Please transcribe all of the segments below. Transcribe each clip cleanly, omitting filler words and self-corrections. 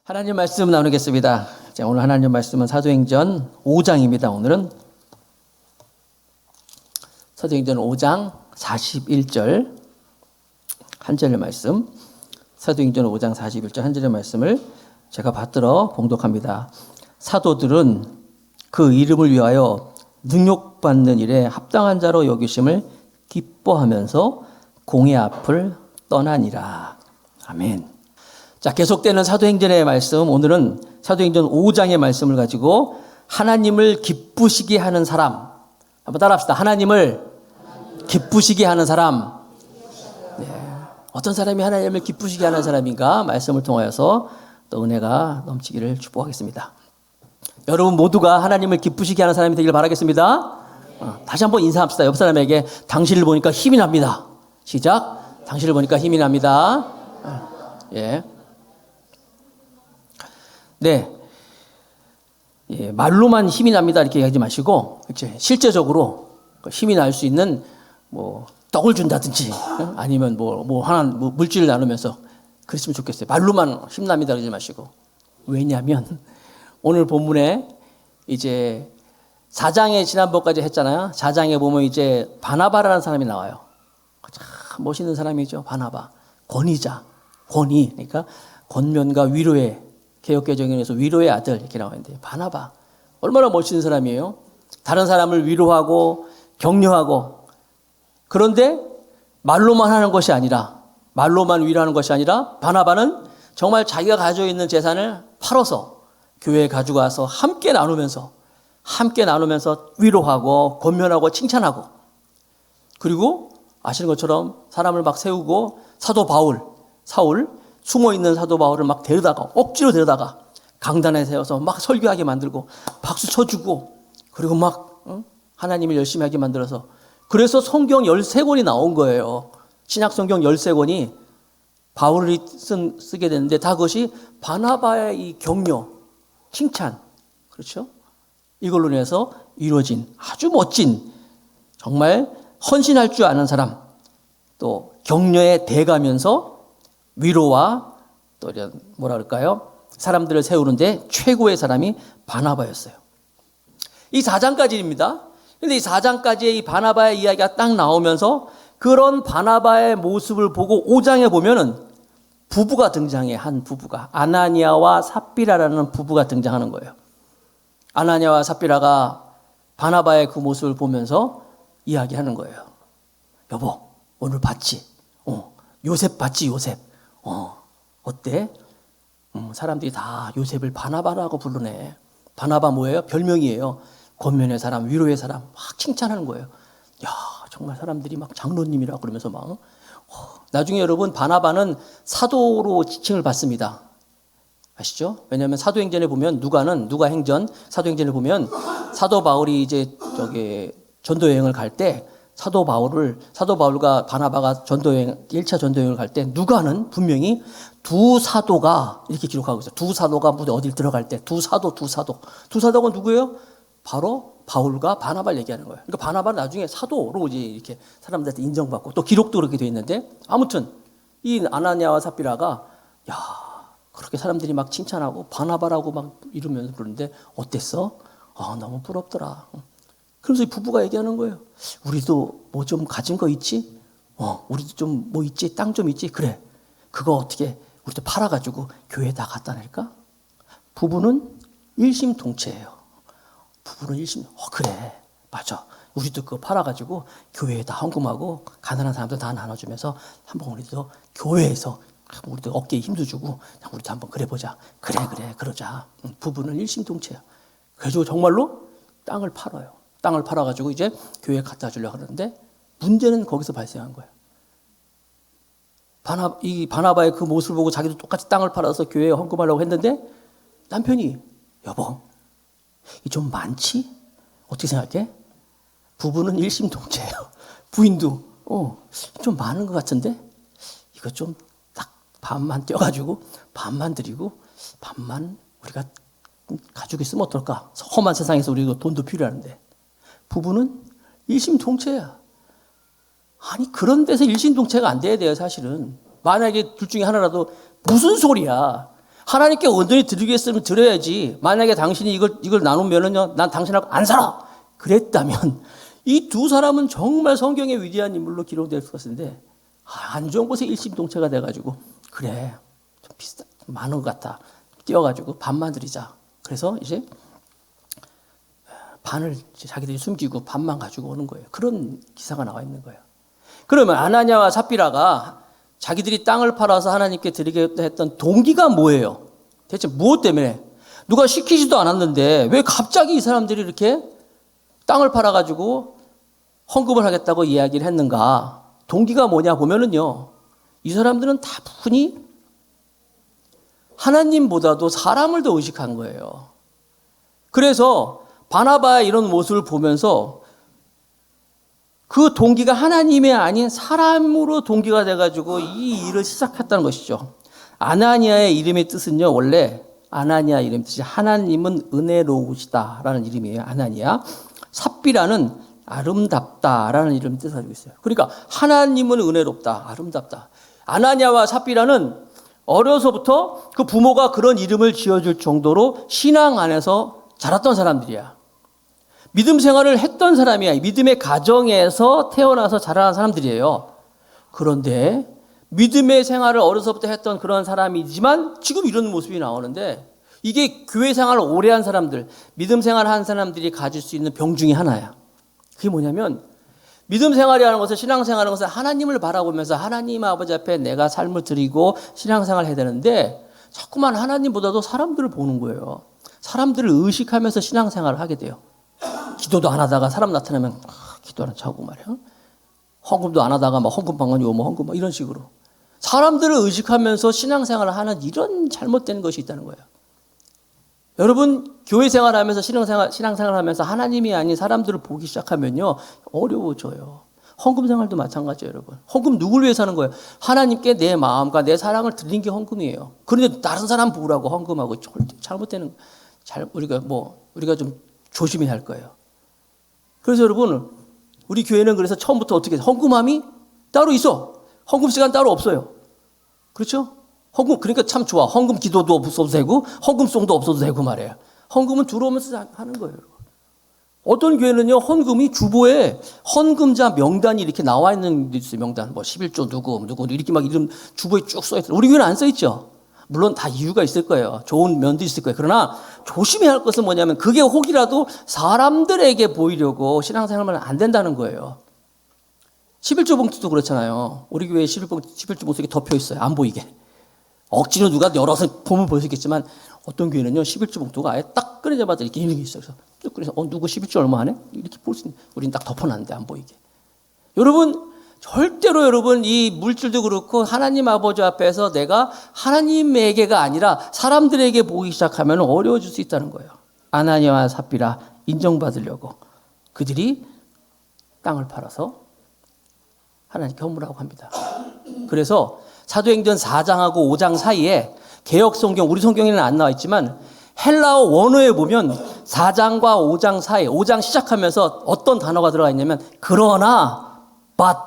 하나님 말씀 나누겠습니다. 자, 오늘 하나님 말씀은 사도행전 5장입니다. 오늘은 사도행전 5장 41절 한 절의 말씀, 사도행전 5장 41절 한 절의 말씀을 제가 받들어 봉독합니다. 사도들은 그 이름을 위하여 능욕받는 일에 합당한 자로 여기심을 기뻐하면서 공의 앞을 떠나니라. 아멘. 자, 계속되는 사도행전의 말씀, 오늘은 사도행전 5장의 말씀을 가지고 하나님을 기쁘시게 하는 사람, 한번 따라합시다. 하나님을 기쁘시게 하는 사람. 네. 어떤 사람이 하나님을 기쁘시게 하는 사람인가? 말씀을 통하여서 또 은혜가 넘치기를 축복하겠습니다. 여러분 모두가 하나님을 기쁘시게 하는 사람이 되기를 바라겠습니다. 다시 한번 인사합시다. 옆 사람에게 당신을 보니까 힘이 납니다. 시작. 당신을 보니까 힘이 납니다. 예. 네. 예, 말로만 힘이 납니다. 이렇게 얘기하지 마시고, 실제적으로 힘이 날 수 있는 떡을 준다든지, 아니면 물질을 나누면서 그랬으면 좋겠어요. 말로만 힘납니다. 그러지 마시고. 왜냐하면 오늘 본문에 이제 4장에 지난번까지 했잖아요. 4장에 보면 이제 바나바라는 사람이 나와요. 참 멋있는 사람이죠. 바나바. 권위자. 권위. 그러니까 권면과 위로의, 개역개정에서 위로의 아들 이렇게 나와 있는데, 바나바 얼마나 멋있는 사람이에요. 다른 사람을 위로하고 격려하고, 그런데 말로만 하는 것이 아니라, 말로만 위로하는 것이 아니라 바나바는 정말 자기가 가지고 있는 재산을 팔아서 교회에 가져가서 함께 나누면서 위로하고 권면하고 칭찬하고, 그리고 아시는 것처럼 사람을 막 세우고, 사울 숨어있는 사도 바울을 막 데려다가, 억지로 데려다가 강단에 세워서 막 설교하게 만들고 박수 쳐주고, 그리고 막 하나님을 열심히 하게 만들어서, 그래서 성경 13권이 나온 거예요. 신약 성경 13권이 바울이 쓰게 됐는데, 다 그것이 바나바의 이 격려, 칭찬, 그렇죠? 이걸로 인해서 이루어진 아주 멋진, 정말 헌신할 줄 아는 사람, 또 격려에 대가면서 위로와 또 이런 사람들을 세우는데 최고의 사람이 바나바였어요. 이 4장까지입니다. 그런데 이 4장까지의 이 바나바의 이야기가 딱 나오면서 그런 바나바의 모습을 보고 5장에 보면은 부부가 등장해. 한 부부가, 아나니아와 삽비라라는 부부가 등장하는 거예요. 아나니아와 삽비라가 바나바의 그 모습을 보면서 이야기하는 거예요. 여보, 오늘 봤지? 요셉 봤지? 요셉. 어때? 사람들이 다 요셉을 바나바라고 부르네. 바나바 뭐예요? 별명이에요. 권면의 사람, 위로의 사람, 막 칭찬하는 거예요. 야, 정말 사람들이 막 장로님이라고 그러면서 막. 나중에 여러분, 바나바는 사도로 지칭을 받습니다. 아시죠? 왜냐하면 사도행전에 보면 누가행전 사도행전에 보면 사도 바울이 이제 전도 여행을 갈 때, 사도 바울과 바나바가 1차 전도여행을 갈 때, 누가는 분명히 두 사도가 이렇게 기록하고 있어요. 두 사도가 어딜 들어갈 때, 두 사도가 누구예요? 바로 바울과 바나바를 얘기하는 거예요. 그러니까 바나바는 나중에 사도로 이제 이렇게 사람들한테 인정받고, 또 기록도 그렇게 되어 있는데, 아무튼 이 아나니아와 삽비라가, 야, 그렇게 사람들이 막 칭찬하고 바나바라고 막 이러면서 부르는데 어땠어? 너무 부럽더라. 그래서 이 부부가 얘기하는 거예요. 우리도 뭐 좀 가진 거 있지? 우리도 좀 뭐 있지? 땅 좀 있지? 그래. 그거 어떻게 우리도 팔아가지고 교회에다 갖다 낼까? 부부는 일심동체예요. 그래. 맞아. 우리도 그거 팔아가지고 교회에다 헌금하고 가난한 사람들 다 나눠주면서 한번 우리도 교회에서 우리도 어깨에 힘도 주고 우리도 한번 그래보자. 그래, 그러자. 부부는 일심동체야. 그래서 정말로 땅을 팔아요. 땅을 팔아가지고 이제 교회에 갖다 주려고 하는데, 문제는 거기서 발생한 거예요. 이 바나바의 그 모습을 보고 자기도 똑같이 땅을 팔아서 교회에 헌금하려고 했는데, 남편이, 여보, 이 좀 많지? 어떻게 생각해? 부부는 일심동체예요. 부인도, 좀 많은 것 같은데? 이거 좀 딱 반만 떼어가지고, 반만 드리고, 반만 우리가 가지고 있으면 어떨까? 험한 세상에서 우리가 돈도 필요한데. 부부는 일심동체야. 아니, 그런 데서 일심동체가 안 돼야 돼요, 사실은. 만약에 둘 중에 하나라도 무슨 소리야. 하나님께 온전히 드리겠으면 드려야지. 만약에 당신이 이걸 나누면은요, 난 당신하고 안 살아. 그랬다면 이 두 사람은 정말 성경의 위대한 인물로 기록될 것 같은데 안 좋은 곳에 일심동체가 돼가지고 그래 좀 비슷한 많은 것 같아. 뛰어가지고 반만 드리자. 그래서 이제 반을 자기들이 숨기고 반만 가지고 오는 거예요. 그런 기사가 나와 있는 거예요. 그러면 아나니아와 삽비라가 자기들이 땅을 팔아서 하나님께 드리겠다 했던 동기가 뭐예요? 대체 무엇 때문에? 누가 시키지도 않았는데 왜 갑자기 이 사람들이 이렇게 땅을 팔아가지고 헌금을 하겠다고 이야기를 했는가? 동기가 뭐냐 보면은요, 이 사람들은 다분히 하나님보다도 사람을 더 의식한 거예요. 그래서 바나바의 이런 모습을 보면서 그 동기가 하나님이 아닌 사람으로 동기가 돼가지고 이 일을 시작했다는 것이죠. 아나니아의 이름의 뜻은요, 원래 아나니아 이름 뜻이 하나님은 은혜로우시다라는 이름이에요. 아나니아. 삽비라는 아름답다라는 이름 뜻을 가지고 있어요. 그러니까 하나님은 은혜롭다, 아름답다. 아나니아와 삽비라는 어려서부터 그 부모가 그런 이름을 지어줄 정도로 신앙 안에서 자랐던 사람들이야. 믿음 생활을 했던 사람이야. 믿음의 가정에서 태어나서 자라난 사람들이에요. 그런데 믿음의 생활을 어려서부터 했던 그런 사람이지만 지금 이런 모습이 나오는데 이게 교회 생활을 오래 한 사람들, 믿음 생활을 한 사람들이 가질 수 있는 병 중에 하나야. 그게 뭐냐면 믿음 생활이라는 것은 신앙생활이라는 것은 하나님을 바라보면서 하나님 아버지 앞에 내가 삶을 드리고 신앙생활을 해야 되는데 자꾸만 하나님보다도 사람들을 보는 거예요. 사람들을 의식하면서 신앙생활을 하게 돼요. 기도도 안 하다가 사람 나타나면 기도 안 하고 말이야. 헌금도 안 하다가 막 헌금 방언이 오면 헌금 막 이런 식으로 사람들을 의식하면서 신앙생활을 하는 이런 잘못된 것이 있다는 거예요. 여러분 교회 생활하면서 신앙생활하면서 하나님이 아닌 사람들을 보기 시작하면요 어려워져요. 헌금 생활도 마찬가지예요, 여러분. 헌금 누굴 위해서 하는 거예요? 하나님께 내 마음과 내 사랑을 드린 게 헌금이에요. 그런데 다른 사람 보라고 헌금하고 절대 잘못되는 우리가 좀 조심해야 할 거예요. 그래서 여러분 우리 교회는 그래서 처음부터 어떻게 헌금함이 따로 있어. 헌금 시간 따로 없어요. 그렇죠? 헌금 그러니까 참 좋아. 헌금 기도도 없어도 되고 헌금송도 없어도 되고 말이에요. 헌금은 들어오면서 하는 거예요. 어떤 교회는요 헌금이 주보에 헌금자 명단이 이렇게 나와 있는 데 있어요. 명단 뭐 11조 누구 이렇게 막 이름 주보에 쭉 써 있어요. 우리 교회는 안 써 있죠. 물론 다 이유가 있을 거예요. 좋은 면도 있을 거예요. 그러나 조심해야 할 것은 뭐냐면 그게 혹이라도 사람들에게 보이려고 신앙생활만 안 된다는 거예요. 11조 봉투도 그렇잖아요. 우리 교회에 11조 봉투 덮여 있어요. 안 보이게. 억지로 누가 열어서 보면 볼 수 있겠지만 어떤 교회는요 11조 봉투가 아예 딱 꺼내자마자 이렇게 있는 게 있어요. 그래서 쭉 그래서 누구 11조 얼마 하네? 이렇게 볼 수 있는. 우리는 딱 덮어놨는데 안 보이게. 여러분 절대로 여러분 이 물질도 그렇고 하나님 아버지 앞에서 내가 하나님에게가 아니라 사람들에게 보기 시작하면 어려워질 수 있다는 거예요. 아나니아와 삽비라 인정받으려고 그들이 땅을 팔아서 하나님께 헌물하고 합니다. 그래서 사도행전 4장하고 5장 사이에 개역 성경, 우리 성경에는 안 나와 있지만 헬라어 원어에 보면 4장과 5장 사이, 5장 시작하면서 어떤 단어가 들어가 있냐면 그러나, but,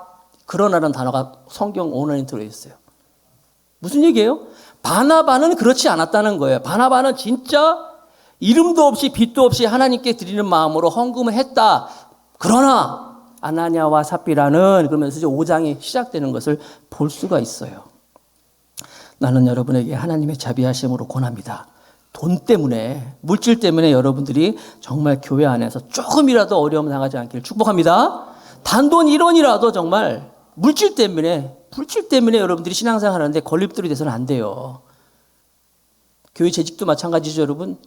그러나라는 단어가 성경 원어에 들어있어요. 무슨 얘기예요? 바나바는 그렇지 않았다는 거예요. 바나바는 진짜 이름도 없이 빛도 없이 하나님께 드리는 마음으로 헌금을 했다. 그러나 아나니아와 삽비라는 그러면서 이제 5장이 시작되는 것을 볼 수가 있어요. 나는 여러분에게 하나님의 자비하심으로 권합니다. 돈 때문에, 물질 때문에 여러분들이 정말 교회 안에서 조금이라도 어려움 당하지 않기를 축복합니다. 단돈 1원이라도 정말 물질 때문에 여러분들이 신앙생활 하는데 걸림돌이 돼서는 안 돼요. 교회 재직도 마찬가지죠, 여러분.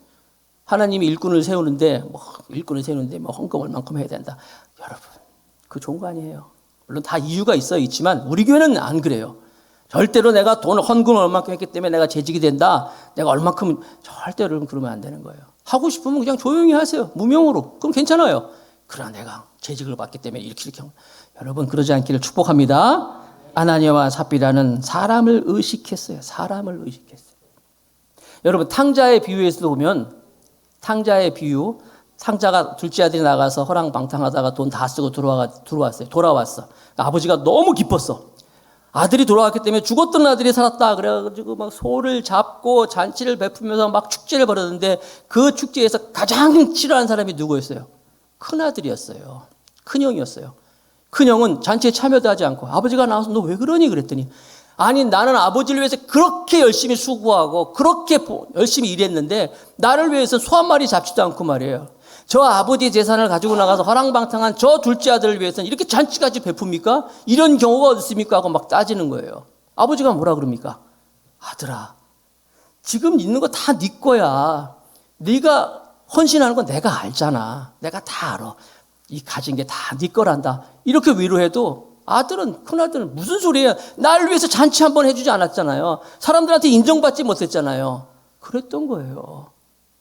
하나님이 일꾼을 세우는데 헌금 얼만큼 해야 된다. 여러분, 그거 좋은 거 아니에요. 물론 다 이유가 있지만 우리 교회는 안 그래요. 절대로 내가 돈 헌금을 얼만큼 했기 때문에 내가 재직이 된다. 내가 얼만큼 절대로 여러분 그러면 안 되는 거예요. 하고 싶으면 그냥 조용히 하세요. 무명으로. 그럼 괜찮아요. 그러나 내가 재직을 받기 때문에 이렇게 여러분 그러지 않기를 축복합니다. 아나니아와 삽비라는 사람을 의식했어요. 여러분 탕자의 비유에서도 보면 탕자의 비유, 탕자가 둘째 아들이 나가서 허랑방탕하다가 돈 다 쓰고 돌아왔어. 아버지가 너무 기뻤어. 아들이 돌아왔기 때문에 죽었던 아들이 살았다. 그래가지고 막 소를 잡고 잔치를 베풀면서 막 축제를 벌였는데 그 축제에서 가장 싫어하는 사람이 누구였어요? 큰아들이었어요. 큰형이었어요. 큰형은 잔치에 참여도 하지 않고 아버지가 나와서 너 왜 그러니? 그랬더니 아니 나는 아버지를 위해서 그렇게 열심히 수고하고 그렇게 열심히 일했는데 나를 위해서 소 한 마리 잡지도 않고 말이에요. 저 아버지 재산을 가지고 나가서 허랑방탕한 저 둘째 아들을 위해서는 이렇게 잔치까지 베풉니까? 이런 경우가 어디 있습니까? 하고 막 따지는 거예요. 아버지가 뭐라 그럽니까? 아들아, 지금 있는 거 다 네 거야. 네가 헌신하는 건 내가 알잖아. 내가 다 알아. 이 가진 게 다 네 거란다. 이렇게 위로해도 큰아들은 무슨 소리예요? 나를 위해서 잔치 한번 해주지 않았잖아요. 사람들한테 인정받지 못했잖아요. 그랬던 거예요.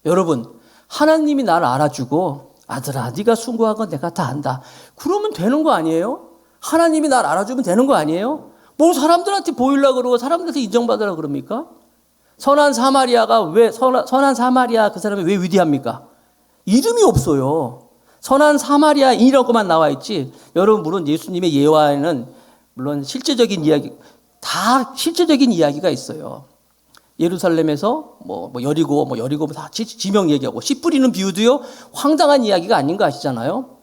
여러분, 하나님이 나를 알아주고 아들아 네가 수고한 건 내가 다 안다. 그러면 되는 거 아니에요? 하나님이 나를 알아주면 되는 거 아니에요? 뭐 사람들한테 보이려고 그러고 사람들한테 인정받으려고 그럽니까? 선한 사마리아가 왜 선한 사마리아 그 사람이 왜 위대합니까? 이름이 없어요. 선한 사마리아인이라고만 나와 있지. 여러분 물론 예수님의 예화에는 물론 실제적인 실제적인 이야기가 있어요. 예루살렘에서 여리고 다 지명 얘기하고 씨 뿌리는 비유도요 황당한 이야기가 아닌 거 아시잖아요.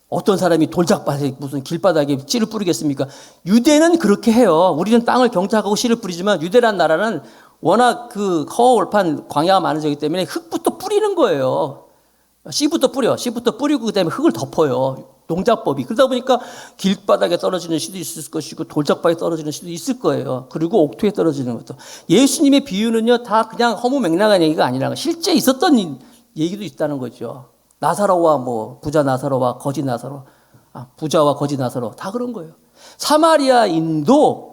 어떤 사람이 돌짝밭에 무슨 길바닥에 씨를 뿌리겠습니까? 유대는 그렇게 해요. 우리는 땅을 경작하고 씨를 뿌리지만 유대란 나라는 워낙 그 허허벌판 광야가 많아지기 때문에 흙부터 뿌리는 거예요. 씨부터 뿌리고 그다음에 흙을 덮어요. 농작법이. 그러다 보니까 길바닥에 떨어지는 씨도 있을 것이고 돌짝바닥에 떨어지는 씨도 있을 거예요. 그리고 옥토에 떨어지는 것도. 예수님의 비유는요 다 그냥 허무맹랑한 얘기가 아니라 실제 있었던 얘기도 있다는 거죠. 나사로와 부자 나사로와 거지 나사로, 부자와 거지 나사로 다 그런 거예요. 사마리아인도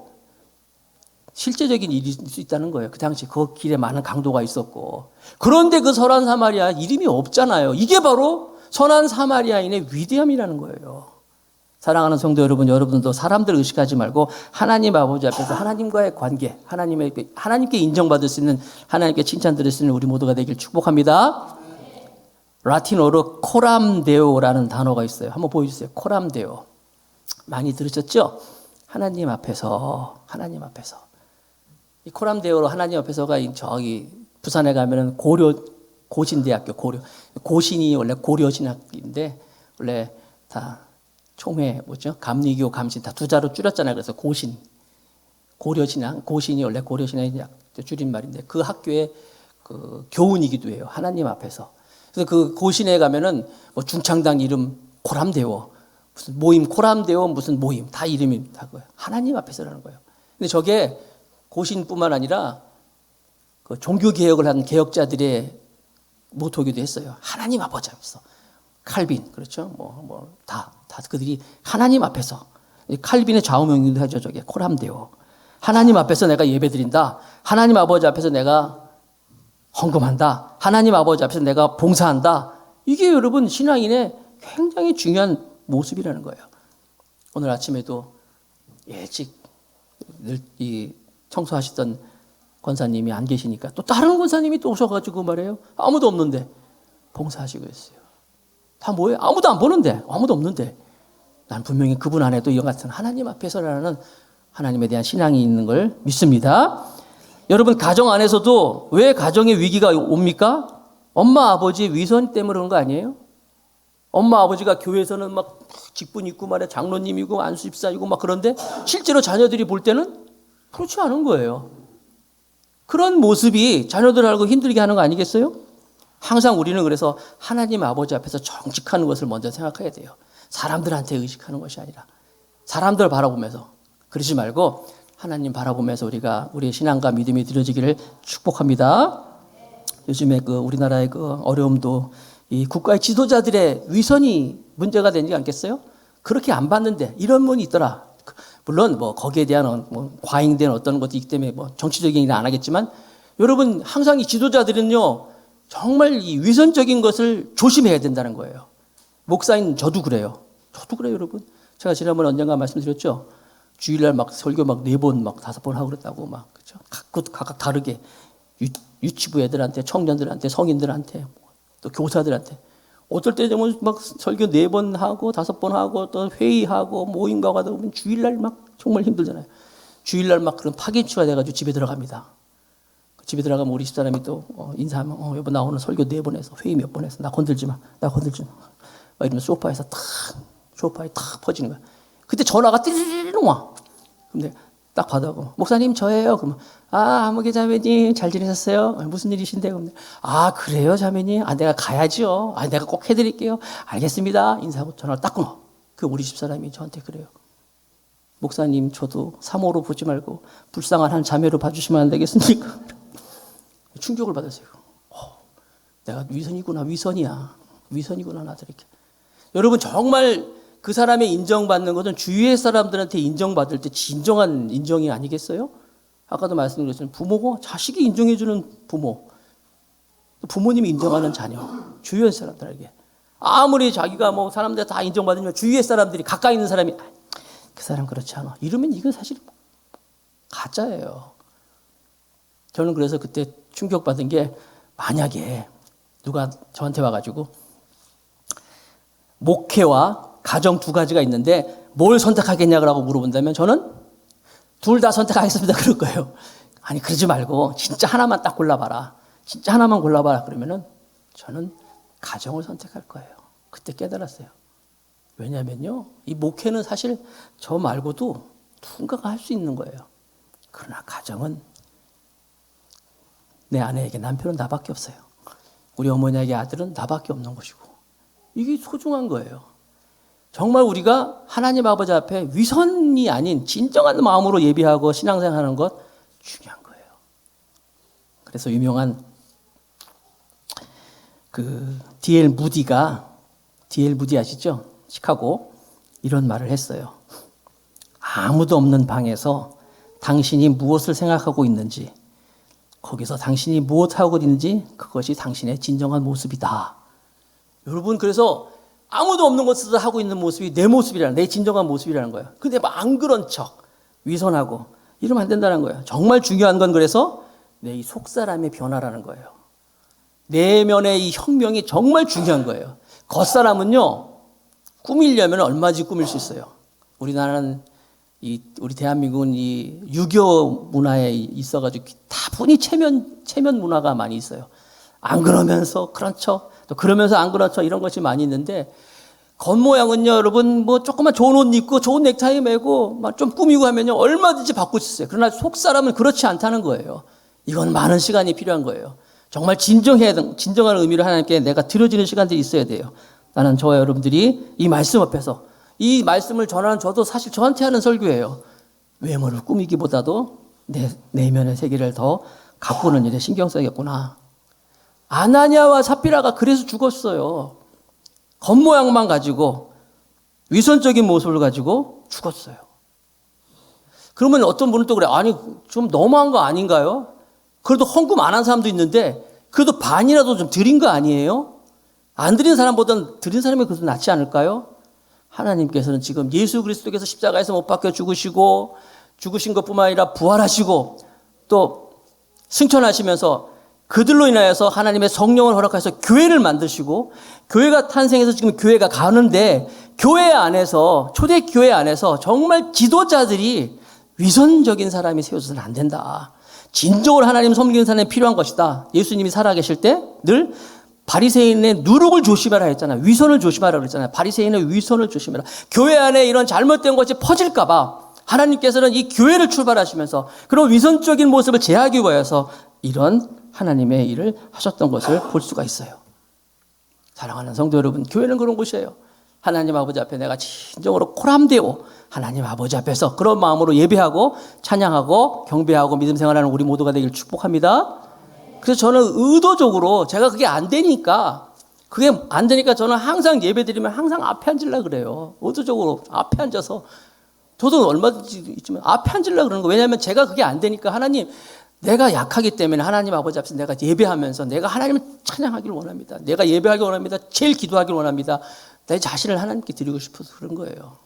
실제적인 일이 있을 수 있다는 거예요. 그 당시 그 길에 많은 강도가 있었고. 그런데 그 선한 사마리아 이름이 없잖아요. 이게 바로 선한 사마리아인의 위대함이라는 거예요. 사랑하는 성도 여러분, 여러분도 사람들 의식하지 말고 하나님 아버지 앞에서 하나님과의 관계, 하나님께 인정받을 수 있는, 하나님께 칭찬 들을 수 있는 우리 모두가 되길 축복합니다. 라틴어로 코람데오라는 단어가 있어요. 한번 보여주세요. 코람데오. 많이 들으셨죠? 하나님 앞에서. 이 코람데오로 하나님 앞에서가 저기 부산에 가면은 고신대학교, 고신이 원래 고려신학인데 원래 다 총회 감리교, 감신 다 두 자로 줄였잖아요. 그래서 고려신학, 고신이 원래 고려신학의 줄임말인데 그 학교의 그 교훈이기도 해요. 하나님 앞에서. 그래서 그 고신에 가면은 중창당 이름 코람데오, 무슨 모임 코람데오 무슨 모임 다 이름이 다 거예요. 하나님 앞에서라는 거예요. 근데 저게 고신뿐만 아니라 그 종교 개혁을 한 개혁자들의 모토기도 했어요. 하나님 아버지 앞에서. 칼빈, 그렇죠? 다 그들이 하나님 앞에서. 칼빈의 좌우명이기도 하죠. 저게 코람데오. 하나님 앞에서 내가 예배드린다. 하나님 아버지 앞에서 내가 헌금한다. 하나님 아버지 앞에서 내가 봉사한다. 이게 여러분 신앙인의 굉장히 중요한 모습이라는 거예요. 오늘 아침에도 일찍 늘 이 청소하시던 권사님이 안 계시니까 또 다른 권사님이 또 오셔가지고 말해요. 아무도 없는데 봉사하시고 있어요. 다 뭐예요? 아무도 안 보는데, 아무도 없는데. 난 분명히 그분 안에도 이와 같은 하나님 앞에서라는 하나님에 대한 신앙이 있는 걸 믿습니다. 여러분 가정 안에서도 왜 가정에 위기가 옵니까? 엄마 아버지의 위선 때문에 그런 거 아니에요? 엄마 아버지가 교회에서는 막 직분 있고 말이야 장로님이고 안수집사이고 막 그런데 실제로 자녀들이 볼 때는 그렇지 않은 거예요. 그런 모습이 자녀들을 알고 힘들게 하는 거 아니겠어요? 항상 우리는 그래서 하나님 아버지 앞에서 정직하는 것을 먼저 생각해야 돼요. 사람들한테 의식하는 것이 아니라 사람들 바라보면서. 그러지 말고 하나님 바라보면서 우리가 우리의 신앙과 믿음이 드려지기를 축복합니다. 요즘에 우리나라의 어려움도 이 국가의 지도자들의 위선이 문제가 되지 않겠어요? 그렇게 안 봤는데 이런 분이 있더라. 물론 거기에 대한 과잉된 어떤 것도 있기 때문에 정치적인 일은 안 하겠지만 여러분 항상 이 지도자들은요 정말 이 위선적인 것을 조심해야 된다는 거예요. 목사인 저도 그래요. 여러분. 제가 지난번에 언젠가 말씀드렸죠. 주일날 설교 4번 5번 하고 그랬다고 그렇죠? 각각 다르게 유치부 애들한테, 청년들한테, 성인들한테, 또 교사들한테. 어떨 때 되면 설교 4번 하고 5번 하고 또 회의하고 모임 가고 하다 보면 주일날 정말 힘들잖아요. 주일날 막 그런 파김치가 돼가지고 집에 들어갑니다. 집에 들어가면 우리 집사람이 또 인사하면 여보 나 오늘 설교 4번 해서 회의 몇 번 해서 나 건들지 마. 나 건들지 마. 막 이러면 소파에 탁 퍼지는 거야. 그때 전화가 띠리리리 와. 근데 딱 받아고 목사님 저예요. 그러면 한무개 자매님 잘 지내셨어요? 무슨 일이신데? 그러면 그래요 자매님? 내가 가야죠. 내가 꼭 해드릴게요. 알겠습니다. 인사하고 전화를 딱 끊어. 그 우리 집사람이 저한테 그래요. 목사님 저도 사모로 보지 말고 불쌍한 한 자매로 봐주시면 안 되겠습니까? 충격을 받았어요. 내가 위선이구나. 위선이구나 나들 이렇게. 여러분 정말 그 사람의 인정받는 것은 주위의 사람들한테 인정받을 때 진정한 인정이 아니겠어요? 아까도 말씀드렸지만 부모고 자식이 인정해주는 부모님이 인정하는 자녀, 주위의 사람들에게 아무리 자기가 뭐 사람들 다 인정받으면 주위의 사람들이 가까이 있는 사람이 그 사람 그렇지 않아 이러면 이건 사실 가짜예요. 저는 그래서 그때 충격받은 게 만약에 누가 저한테 와가지고 목회와 가정 2가지가 있는데 뭘 선택하겠냐고 물어본다면 저는 둘 다 선택하겠습니다 그럴 거예요. 아니 그러지 말고 진짜 하나만 딱 골라봐라. 진짜 하나만 골라봐라 그러면은 저는 가정을 선택할 거예요. 그때 깨달았어요. 왜냐면요 이 목회는 사실 저 말고도 누군가가 할 수 있는 거예요. 그러나 가정은 내 아내에게 남편은 나밖에 없어요. 우리 어머니에게 아들은 나밖에 없는 것이고 이게 소중한 거예요. 정말 우리가 하나님 아버지 앞에 위선이 아닌 진정한 마음으로 예배하고 신앙생활하는 것 중요한 거예요. 그래서 유명한 D.L. 무디 아시죠? 시카고 이런 말을 했어요. 아무도 없는 방에서 당신이 무엇을 생각하고 있는지 거기서 당신이 무엇하고 있는지 그것이 당신의 진정한 모습이다. 여러분 그래서 아무도 없는 곳에서 하고 있는 모습이 내 모습이라는 내 진정한 모습이라는 거예요. 근데 막 안 그런 척 위선하고 이러면 안 된다는 거예요. 정말 중요한 건 그래서 내 이 속사람의 변화라는 거예요. 내면의 이 혁명이 정말 중요한 거예요. 겉사람은요 꾸미려면 얼마든지 꾸밀 수 있어요. 우리나라는 우리 대한민국은 이 유교 문화에 있어가지고 다분히 체면 문화가 많이 있어요. 안 그러면서 그런 척, 또 그러면서 안 그런 척 이런 것이 많이 있는데 겉모양은요, 여러분 뭐 조금만 좋은 옷 입고 좋은 넥타이 매고 막 좀 꾸미고 하면요 얼마든지 바꿀 수 있어요. 그러나 속사람은 그렇지 않다는 거예요. 이건 많은 시간이 필요한 거예요. 정말 진정한 의미로 하나님께 내가 드려지는 시간들이 있어야 돼요. 나는 저와 여러분들이 이 말씀 앞에서 이 말씀을 전하는 저도 사실 저한테 하는 설교예요. 외모를 꾸미기보다도 내 내면의 세계를 더 가꾸는 일에 신경 써야겠구나. 아나니아와 삽비라가 그래서 죽었어요. 겉모양만 가지고 위선적인 모습을 가지고 죽었어요. 그러면 어떤 분은 또 그래. 아니 좀 너무한 거 아닌가요? 그래도 헌금 안 한 사람도 있는데 그래도 반이라도 좀 드린 거 아니에요? 안 드린 사람보다는 드린 사람이 그래도 낫지 않을까요? 하나님께서는 지금 예수 그리스도께서 십자가에서 못 박혀 죽으시고 죽으신 것뿐만 아니라 부활하시고 또 승천하시면서 그들로 인하여서 하나님의 성령을 허락하셔서 교회를 만드시고 교회가 탄생해서 지금 교회가 가는데 교회 안에서 초대교회 안에서 정말 지도자들이 위선적인 사람이 세워져서는 안 된다. 진정으로 하나님 섬기는 사람이 필요한 것이다. 예수님이 살아계실 때 늘 바리새인의 누룩을 조심하라 했잖아요. 위선을 조심하라 그랬잖아요. 바리새인의 위선을 조심하라. 교회 안에 이런 잘못된 것이 퍼질까 봐 하나님께서는 이 교회를 출발하시면서 그런 위선적인 모습을 제하기 위해서 이런 하나님의 일을 하셨던 것을 볼 수가 있어요. 사랑하는 성도 여러분, 교회는 그런 곳이에요. 하나님 아버지 앞에 내가 진정으로 코람되고 하나님 아버지 앞에서 그런 마음으로 예배하고 찬양하고 경배하고 믿음 생활하는 우리 모두가 되길 축복합니다. 그래서 저는 의도적으로 제가 그게 안 되니까 저는 항상 예배 드리면 항상 앞에 앉으려고 그래요. 의도적으로 앞에 앉아서 저도 얼마든지 있지만 앞에 앉으려고 그러는 거예요. 왜냐하면 제가 그게 안 되니까 하나님 내가 약하기 때문에 하나님 아버지 앞에서 내가 예배하면서 내가 하나님을 찬양하기를 원합니다. 내가 예배하기를 원합니다. 제일 기도하기를 원합니다. 내 자신을 하나님께 드리고 싶어서 그런 거예요.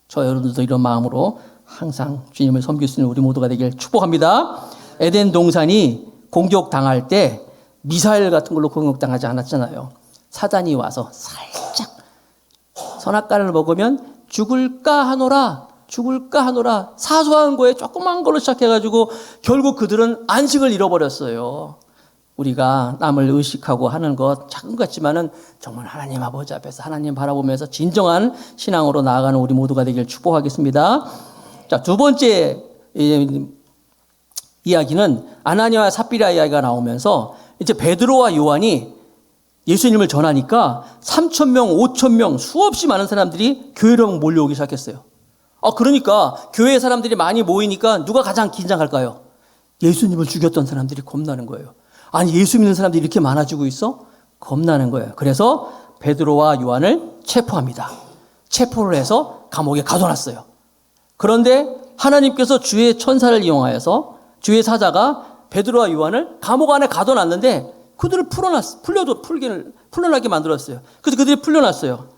저 여러분들도 이런 마음으로 항상 주님을 섬길 수 있는 우리 모두가 되길 축복합니다. 에덴 동산이 공격당할 때 미사일 같은 걸로 공격당하지 않았잖아요. 사단이 와서 살짝 선악과를 먹으면 죽을까 하노라 죽을까 하노라. 사소한 거에 조그만 걸로 시작해가지고 결국 그들은 안식을 잃어버렸어요. 우리가 남을 의식하고 하는 것 작은 것 같지만은 정말 하나님 아버지 앞에서 하나님 바라보면서 진정한 신앙으로 나아가는 우리 모두가 되길 축복하겠습니다. 자, 두 번째 이야기는 아나니아와 삽비라 이야기가 나오면서 이제 베드로와 요한이 예수님을 전하니까 3,000명, 5,000명 수없이 많은 사람들이 교회로 몰려오기 시작했어요. 그러니까 교회 사람들이 많이 모이니까 누가 가장 긴장할까요? 예수님을 죽였던 사람들이 겁나는 거예요. 아니, 예수 믿는 사람들이 이렇게 많아지고 있어? 겁나는 거예요. 그래서 베드로와 요한을 체포합니다. 체포를 해서 감옥에 가둬놨어요. 그런데 하나님께서 주의 천사를 이용하여서 주의 사자가 베드로와 요한을 감옥 안에 가둬놨는데 그들을 풀려나게 만들었어요. 그래서 그들이 풀려났어요.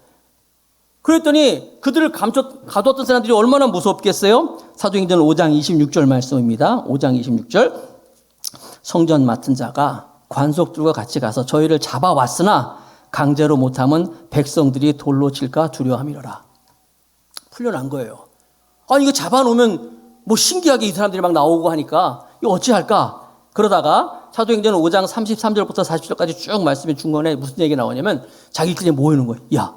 그랬더니 그들을 가뒀던 사람들이 얼마나 무섭겠어요? 사도행전 5장 26절 말씀입니다. 5장 26절. 성전 맡은 자가 관속들과 같이 가서 저희를 잡아왔으나 강제로 못하면 백성들이 돌로 칠까 두려워함이로라. 풀려난 거예요. 아니, 이거 잡아놓으면 뭐 신기하게 이 사람들이 막 나오고 하니까 이거 어찌할까? 그러다가 사도행전 5장 33절부터 40절까지 쭉 말씀이 중간에 무슨 얘기 나오냐면 자기들이 모이는 거예요. 야,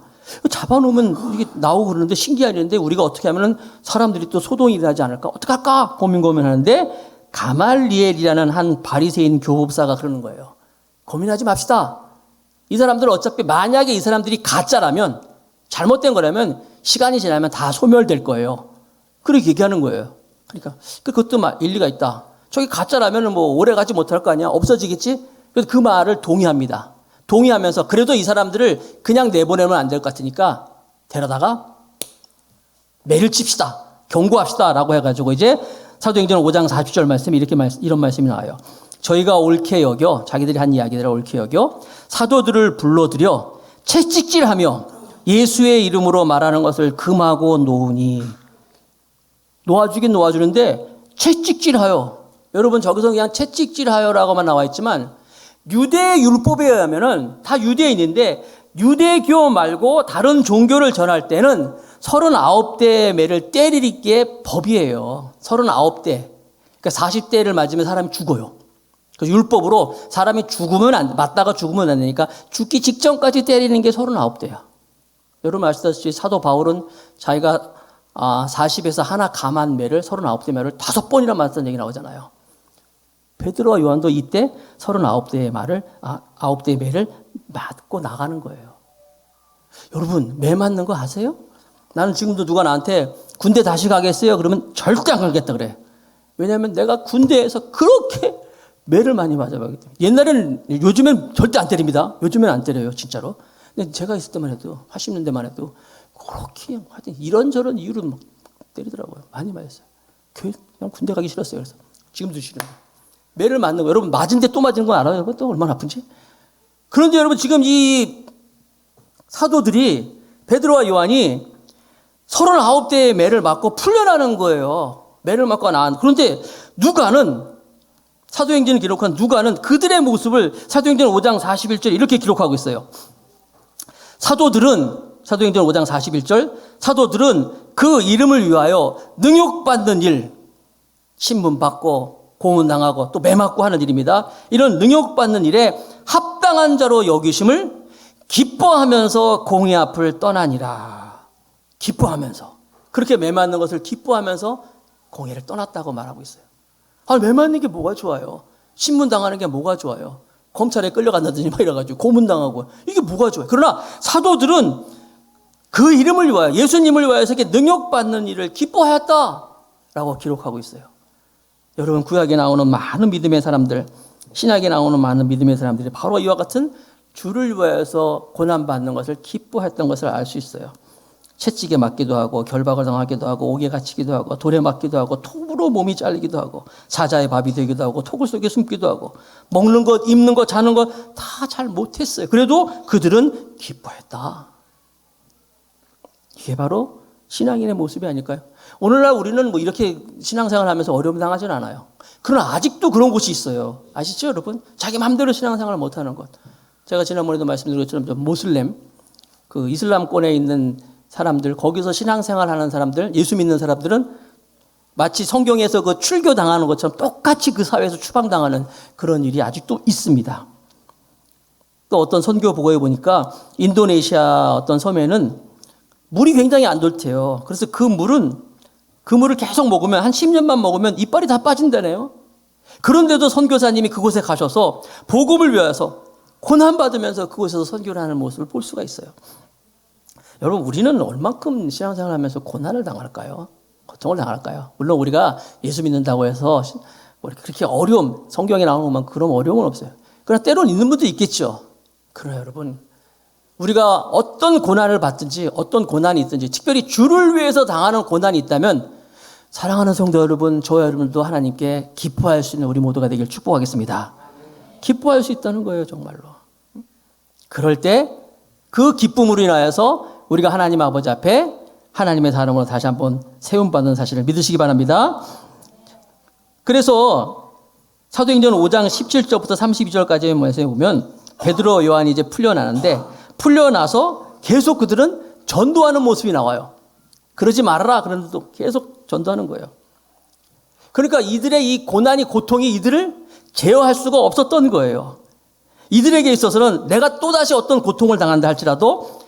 잡아놓으면 이게 나오고 그러는데 신기하는데 우리가 어떻게 하면은 사람들이 또 소동이 일어나지 않을까? 어떡할까? 고민하는데 가말리엘이라는 한 바리새인 교법사가 그러는 거예요. 고민하지 맙시다. 이 사람들 어차피 만약에 이 사람들이 가짜라면 잘못된 거라면 시간이 지나면 다 소멸될 거예요. 그렇게 얘기하는 거예요. 그러니까 그것도 일리가 있다. 저기 가짜라면 뭐 오래 가지 못할 거 아니야? 없어지겠지? 그래서 그 말을 동의합니다. 동의하면서 그래도 이 사람들을 그냥 내보내면 안 될 것 같으니까 데려다가 매를 칩시다. 경고합시다. 라고 해가지고 이제 사도행전 5장 40절 말씀이 이런 말씀이 나와요. 저희가 옳게 여겨, 자기들이 한 이야기대로 옳게 여겨 사도들을 불러들여 채찍질하며 예수의 이름으로 말하는 것을 금하고 놓으니, 놓아주긴 놓아주는데 채찍질하여. 여러분, 저기서 그냥 채찍질하여라고만 나와 있지만 유대 율법에 의하면은 다 유대인인데 유대교 말고 다른 종교를 전할 때는 39대의 매를 때리는 게 법이에요. 39대. 그러니까 40대를 맞으면 사람이 죽어요. 그래서 율법으로 사람이 맞다가 죽으면 안 되니까 죽기 직전까지 때리는 게 39대야. 여러분 아시다시피 사도 바울은 자기가 40에서 하나 감한 매를 39대 매를 5번이나 맞았다는 얘기 나오잖아요. 베드로와 요한도 이때 39대의 말을 9대의 매를 맞고 나가는 거예요. 여러분, 매 맞는 거 아세요? 나는 지금도 누가 나한테 군대 다시 가겠어요? 그러면 절대 안 가겠다 그래. 왜냐하면 내가 군대에서 그렇게 매를 많이 맞아봤기 때문에. 옛날에는, 요즘엔 절대 안 때립니다. 요즘엔 안 때려요, 진짜로. 근데 제가 있을 때만 해도, 80년대만 해도 그렇게 하여튼 이런저런 이유로 막 때리더라고요. 많이 맞았어요. 그냥 군대 가기 싫었어요. 그래서 지금도 싫어요. 매를 맞는 거. 여러분, 맞은데 또 맞은 거 알아요? 여러분, 또 얼마나 아픈지? 그런데 여러분, 지금 이 사도들이, 베드로와 요한이 39대의 매를 맞고 풀려나는 거예요. 매를 맞고 나온. 그런데 사도행전을 기록한 누가는 그들의 모습을 사도행전 5장 41절 이렇게 기록하고 있어요. 사도행전 5장 41절, 사도들은 그 이름을 위하여 능욕받는 일, 신문 받고 고문당하고 또 매 맞고 하는 일입니다. 이런 능욕받는 일에 합당한 자로 여기심을 기뻐하면서 공의 앞을 떠나니라. 기뻐하면서. 그렇게 매 맞는 것을 기뻐하면서 공의를 떠났다고 말하고 있어요. 매 맞는 게 뭐가 좋아요? 신문 당하는 게 뭐가 좋아요? 검찰에 끌려간다든지 막 이래가지고 고문당하고. 이게 뭐가 좋아요? 그러나 사도들은 그 이름을 위하여, 예수님을 위하여서 이렇게 능욕받는 일을 기뻐하였다라고 기록하고 있어요. 여러분, 구약에 나오는 많은 믿음의 사람들, 신약에 나오는 많은 믿음의 사람들이 바로 이와 같은 주를 위하여서 고난받는 것을 기뻐했던 것을 알 수 있어요. 채찍에 맞기도 하고 결박을 당하기도 하고 옥에 갇히기도 하고 돌에 맞기도 하고 톱으로 몸이 잘리기도 하고 사자의 밥이 되기도 하고 토굴 속에 숨기도 하고 먹는 것, 입는 것, 자는 것 다 잘 못했어요. 그래도 그들은 기뻐했다. 이게 바로 신앙인의 모습이 아닐까요? 오늘날 우리는 뭐 이렇게 신앙생활을 하면서 어려움 당하지는 않아요. 그러나 아직도 그런 곳이 있어요. 아시죠, 여러분? 자기 마음대로 신앙생활을 못하는 것. 제가 지난번에도 말씀드린 것처럼 모슬렘, 그 이슬람권에 있는 사람들, 거기서 신앙생활 하는 사람들, 예수 믿는 사람들은 마치 성경에서 그 출교 당하는 것처럼 똑같이 그 사회에서 추방당하는 그런 일이 아직도 있습니다. 또 어떤 선교 보고에 보니까 인도네시아 어떤 섬에는 물이 굉장히 안 좋대요. 그래서 그 물을 계속 먹으면 한 10년만 먹으면 이빨이 다 빠진다네요. 그런데도 선교사님이 그곳에 가셔서 복음을 위해서 고난받으면서 그곳에서 선교를 하는 모습을 볼 수가 있어요. 여러분, 우리는 얼만큼 신앙생활 하면서 고난을 당할까요? 고통을 당할까요? 물론 우리가 예수 믿는다고 해서 그렇게 어려움, 성경에 나오는 것만 그런 어려움은 없어요. 그러나 때로는 있는 분도 있겠죠. 그러나 여러분, 우리가 어떤 고난을 받든지 어떤 고난이 있든지 특별히 주를 위해서 당하는 고난이 있다면 사랑하는 성도 여러분, 저와 여러분도 하나님께 기뻐할 수 있는 우리 모두가 되길 축복하겠습니다. 기뻐할 수 있다는 거예요, 정말로. 그럴 때 그 기쁨으로 인하여서 우리가 하나님 아버지 앞에 하나님의 사람으로 다시 한번 세움받는 사실을 믿으시기 바랍니다. 그래서 사도행전 5장 17절부터 32절까지의 말씀에 보면 베드로, 요한이 이제 풀려나는데 풀려나서 계속 그들은 전도하는 모습이 나와요. 그러지 말아라 그런데도 계속 전도하는 거예요. 그러니까 이들의 이 고난이, 고통이 이들을 제어할 수가 없었던 거예요. 이들에게 있어서는 내가 또다시 어떤 고통을 당한다 할지라도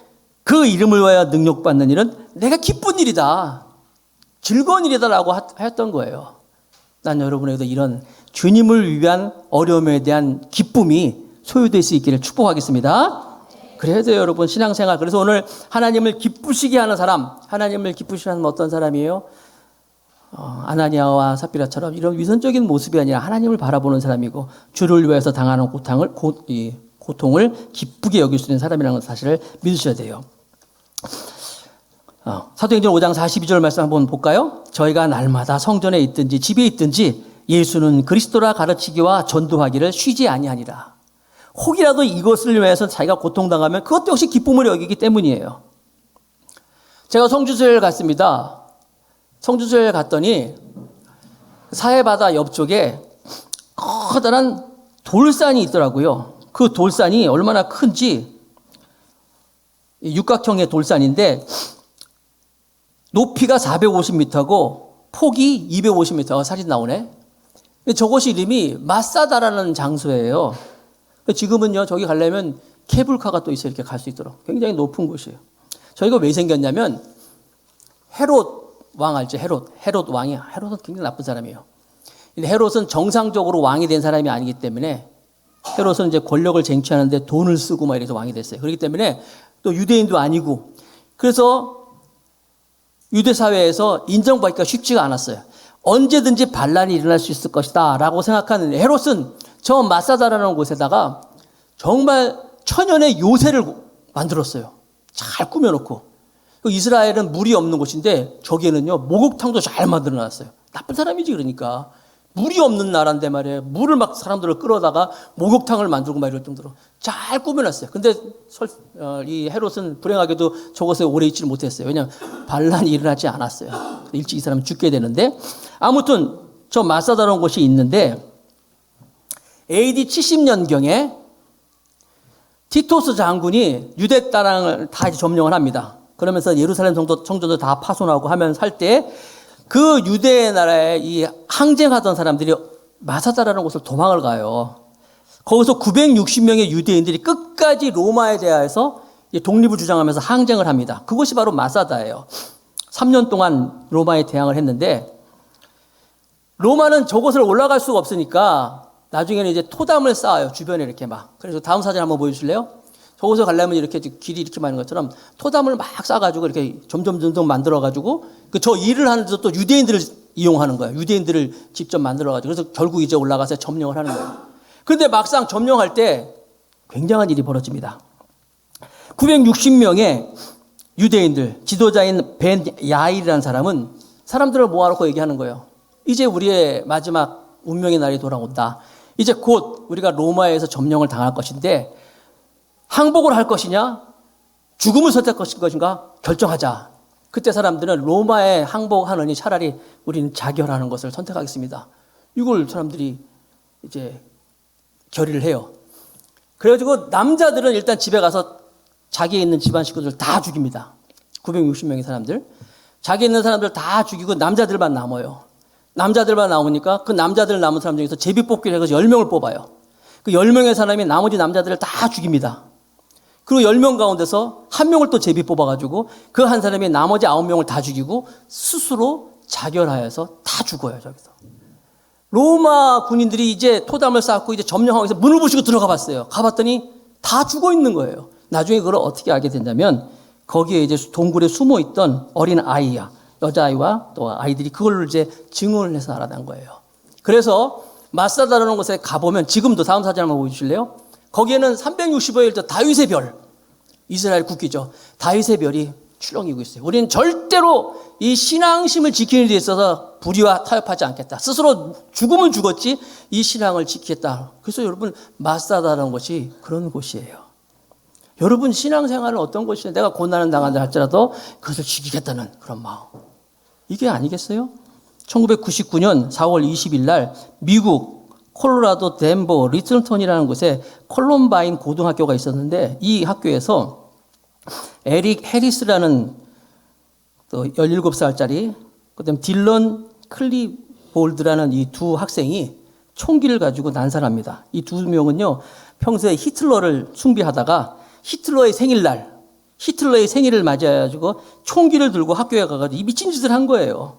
그 이름을 위하여 능력받는 일은 내가 기쁜 일이다, 즐거운 일이다라고 했던 거예요. 난 여러분에게도 이런 주님을 위한 어려움에 대한 기쁨이 소유될 수 있기를 축복하겠습니다. 그래도 여러분, 신앙생활, 그래서 오늘 하나님을 기쁘시게 하는 사람, 하나님을 기쁘시게 하는 어떤 사람이에요? 아나니아와 삽비라처럼 이런 위선적인 모습이 아니라 하나님을 바라보는 사람이고 주를 위해서 당하는 고통을 기쁘게 여길 수 있는 사람이라는 사실을 믿으셔야 돼요. 사도행전 5장 42절 말씀 한번 볼까요? 저희가 날마다 성전에 있든지 집에 있든지 예수는 그리스도라 가르치기와 전도하기를 쉬지 아니하니라. 혹이라도 이것을 위해서 자기가 고통당하면 그것도 역시 기쁨을 여기기 때문이에요. 제가 성주소를 갔습니다. 성주소에 갔더니 사해바다 옆쪽에 커다란 돌산이 있더라고요. 그 돌산이 얼마나 큰지, 육각형의 돌산인데 높이가 450m고 폭이 250m. 사진 나오네. 저곳이 이름이 마사다라는 장소예요. 지금은요, 저기 가려면 케이블카가 또 있어요. 이렇게 갈 수 있도록. 굉장히 높은 곳이에요. 저희가 왜 생겼냐면 헤롯 왕 알죠? 헤롯 왕이, 헤롯은 굉장히 나쁜 사람이에요. 근데 헤롯은 정상적으로 왕이 된 사람이 아니기 때문에 헤롯은 이제 권력을 쟁취하는데 돈을 쓰고 막 이래서 왕이 됐어요. 그렇기 때문에 또 유대인도 아니고, 그래서 유대 사회에서 인정받기가 쉽지가 않았어요. 언제든지 반란이 일어날 수 있을 것이다 라고 생각하는 헤롯은 저 마사다라는 곳에다가 정말 천연의 요새를 만들었어요. 잘 꾸며놓고. 이스라엘은 물이 없는 곳인데 저기에는요, 목욕탕도 잘 만들어놨어요. 나쁜 사람이지. 그러니까 물이 없는 나라인데 말이에요, 물을 막 사람들을 끌어다가 목욕탕을 만들고 막 이럴 정도로 잘 꾸며놨어요. 근데 이 헤롯은 불행하게도 저곳에 오래 있지를 못했어요. 왜냐하면 반란이 일어나지 않았어요. 일찍 이 사람은 죽게 되는데, 아무튼 저 마사다라는 곳이 있는데 AD 70년경에 티토스 장군이 유대 땅을 다 점령을 합니다. 그러면서 예루살렘 성전도 다 파손하고 하면서 할 때 그 유대 나라에 이 항쟁하던 사람들이 마사다라는 곳을 도망을 가요. 거기서 960명의 유대인들이 끝까지 로마에 대하여서 독립을 주장하면서 항쟁을 합니다. 그것이 바로 마사다예요. 3년 동안 로마에 대항을 했는데, 로마는 저곳을 올라갈 수가 없으니까 나중에는 이제 토담을 쌓아요. 주변에 이렇게 막. 그래서 다음 사진 한번 보여주실래요? 저곳에 가려면 이렇게 길이 이렇게 많은 것처럼 토담을 막 쌓아가지고 이렇게 점점 만들어가지고 저 일을 하는데도 또 유대인들을 이용하는 거예요. 유대인들을 직접 만들어가지고. 그래서 결국 이제 올라가서 점령을 하는 거예요. 그런데 막상 점령할 때 굉장한 일이 벌어집니다. 960명의 유대인들, 지도자인 벤 야일이라는 사람은 사람들을 모아놓고 얘기하는 거예요. 이제 우리의 마지막 운명의 날이 돌아온다. 이제 곧 우리가 로마에서 점령을 당할 것인데 항복을 할 것이냐, 죽음을 선택할 것인가 결정하자. 그때 사람들은 로마에 항복하느니 차라리 우리는 자결하는 것을 선택하겠습니다. 이걸 사람들이 이제 결의를 해요. 그래가지고 남자들은 일단 집에 가서 자기에 있는 집안 식구들 다 죽입니다. 960명의 사람들. 자기 있는 사람들 다 죽이고 남자들만 남아요. 남자들만 남으니까 그 남자들 남은 사람 중에서 제비뽑기를 해서 10명을 뽑아요. 그 10명의 사람이 나머지 남자들을 다 죽입니다. 그리고 10명 가운데서 한 명을 또 제비 뽑아가지고 그 한 사람이 나머지 9명을 다 죽이고 스스로 자결하여서 다 죽어요, 저기서. 로마 군인들이 이제 토담을 쌓고 이제 점령하고 해서 문을 부시고 들어가 봤어요. 가봤더니 다 죽어 있는 거예요. 나중에 그걸 어떻게 알게 됐냐면 거기에 이제 동굴에 숨어 있던 어린 아이야. 여자아이와 또 아이들이 그걸 이제 증언을 해서 알아낸 거예요. 그래서 마사다라는 곳에 가보면 지금도 다음 사진 한번 보여주실래요? 거기에는 365일 저 다윗의 별, 이스라엘 국기죠. 다윗의 별이 출렁이고 있어요. 우리는 절대로 이 신앙심을 지키는 데 있어서 불의와 타협하지 않겠다. 스스로 죽으면 죽었지 이 신앙을 지키겠다. 그래서 여러분 마사다라는 곳이 그런 곳이에요. 여러분 신앙생활은 어떤 곳이냐? 내가 고난을 당한다 할지라도 그것을 지키겠다는 그런 마음. 이게 아니겠어요? 1999년 4월 20일 날 미국 콜로라도 덴버 리틀턴이라는 곳에 콜럼바인 고등학교가 있었는데 이 학교에서 에릭 해리스라는 또 17살짜리 그다음 딜런 클리볼드라는 이 두 학생이 총기를 가지고 난사합니다. 이 두 명은요 평소에 히틀러를 숭배하다가 히틀러의 생일을 맞이해가지고 총기를 들고 학교에 가가지고 이 미친 짓을 한 거예요.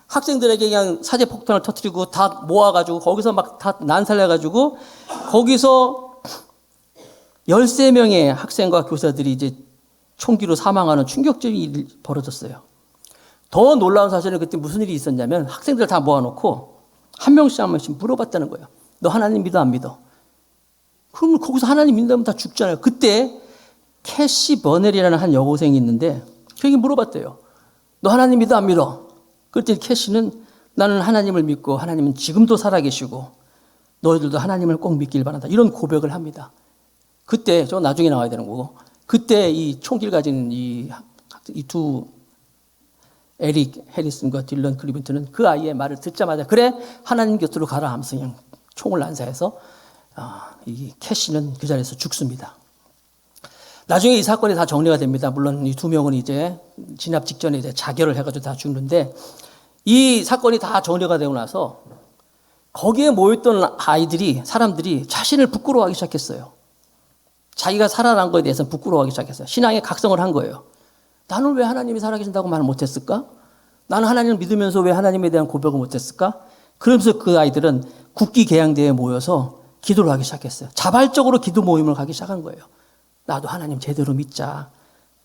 학생들에게 그냥 사제폭탄을 터뜨리고 다 모아가지고 거기서 막 다 난살해가지고 거기서 13명의 학생과 교사들이 이제 총기로 사망하는 충격적인 일이 벌어졌어요. 더 놀라운 사실은 그때 무슨 일이 있었냐면 학생들 다 모아놓고 한 명씩 물어봤다는 거예요. 너 하나님 믿어 안 믿어? 그러면 거기서 하나님 믿는다면 다 죽잖아요. 그때 캐시 버넬이라는 한 여고생이 있는데 그에게 물어봤대요. 너 하나님 믿어 안 믿어? 그때 캐시는 나는 하나님을 믿고 하나님은 지금도 살아계시고 너희들도 하나님을 꼭 믿길 바란다. 이런 고백을 합니다. 그때 저 나중에 나와야 되는 거고 그때 이 총기를 가진 이 두 에릭 해리슨과 딜런 클리본트는 그 아이의 말을 듣자마자 그래 하나님 곁으로 가라 하면서 그냥 총을 난사해서 이 캐시는 그 자리에서 죽습니다. 나중에 이 사건이 다 정리가 됩니다. 물론 이 두 명은 이제 진압 직전에 이제 자결을 해가지고 다 죽는데 이 사건이 다 정리가 되고 나서 거기에 모였던 사람들이 자신을 부끄러워하기 시작했어요. 자기가 살아난 것에 대해서 부끄러워하기 시작했어요. 신앙의 각성을 한 거예요. 나는 왜 하나님이 살아계신다고 말을 못했을까? 나는 하나님을 믿으면서 왜 하나님에 대한 고백을 못했을까? 그러면서 그 아이들은 국기개양대에 모여서 기도를 하기 시작했어요. 자발적으로 기도 모임을 가기 시작한 거예요. 나도 하나님 제대로 믿자.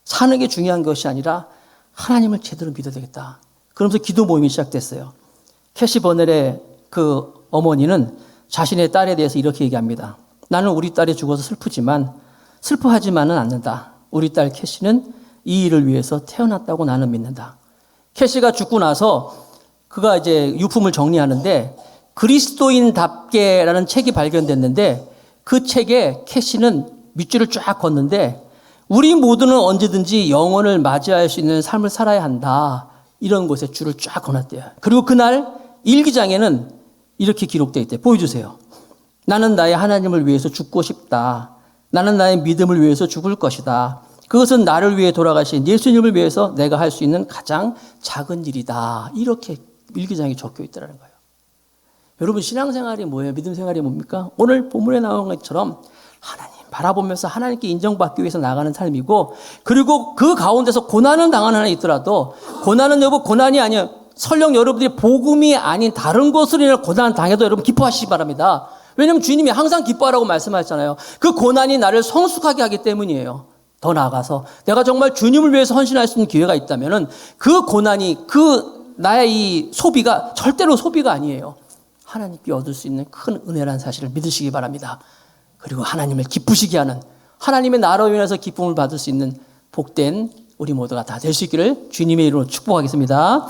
사는 게 중요한 것이 아니라 하나님을 제대로 믿어야 되겠다. 그러면서 기도 모임이 시작됐어요. 캐시 버넬의 그 어머니는 자신의 딸에 대해서 이렇게 얘기합니다. 나는 우리 딸이 죽어서 슬퍼하지만은 않는다. 우리 딸 캐시는 이 일을 위해서 태어났다고 나는 믿는다. 캐시가 죽고 나서 그가 이제 유품을 정리하는데 그리스도인답게라는 책이 발견됐는데 그 책에 캐시는 밑줄을 쫙 걷는데 우리 모두는 언제든지 영원을 맞이할 수 있는 삶을 살아야 한다. 이런 곳에 줄을 쫙 거놨대요. 그리고 그날 일기장에는 이렇게 기록되어 있대요. 보여주세요. 나는 나의 하나님을 위해서 죽고 싶다. 나는 나의 믿음을 위해서 죽을 것이다. 그것은 나를 위해 돌아가신 예수님을 위해서 내가 할 수 있는 가장 작은 일이다. 이렇게 일기장에 적혀 있더라는 거예요. 여러분 신앙생활이 뭐예요? 믿음 생활이 뭡니까? 오늘 본문에 나온 것처럼 하나님 바라보면서 하나님께 인정받기 위해서 나가는 삶이고 그리고 그 가운데서 고난은 당하는 하나 있더라도 고난은 고난이 아니에요. 설령 여러분들이 복음이 아닌 다른 것으로 인해 고난을 당해도 여러분 기뻐하시기 바랍니다. 왜냐하면 주님이 항상 기뻐하라고 말씀하셨잖아요. 그 고난이 나를 성숙하게 하기 때문이에요. 더 나아가서 내가 정말 주님을 위해서 헌신할 수 있는 기회가 있다면은 그 고난이 나의 이 소비가 절대로 소비가 아니에요. 하나님께 얻을 수 있는 큰 은혜라는 사실을 믿으시기 바랍니다. 그리고 하나님을 기쁘시게 하는 하나님의 나라로 인해서 기쁨을 받을 수 있는 복된 우리 모두가 다 될 수 있기를 주님의 이름으로 축복하겠습니다.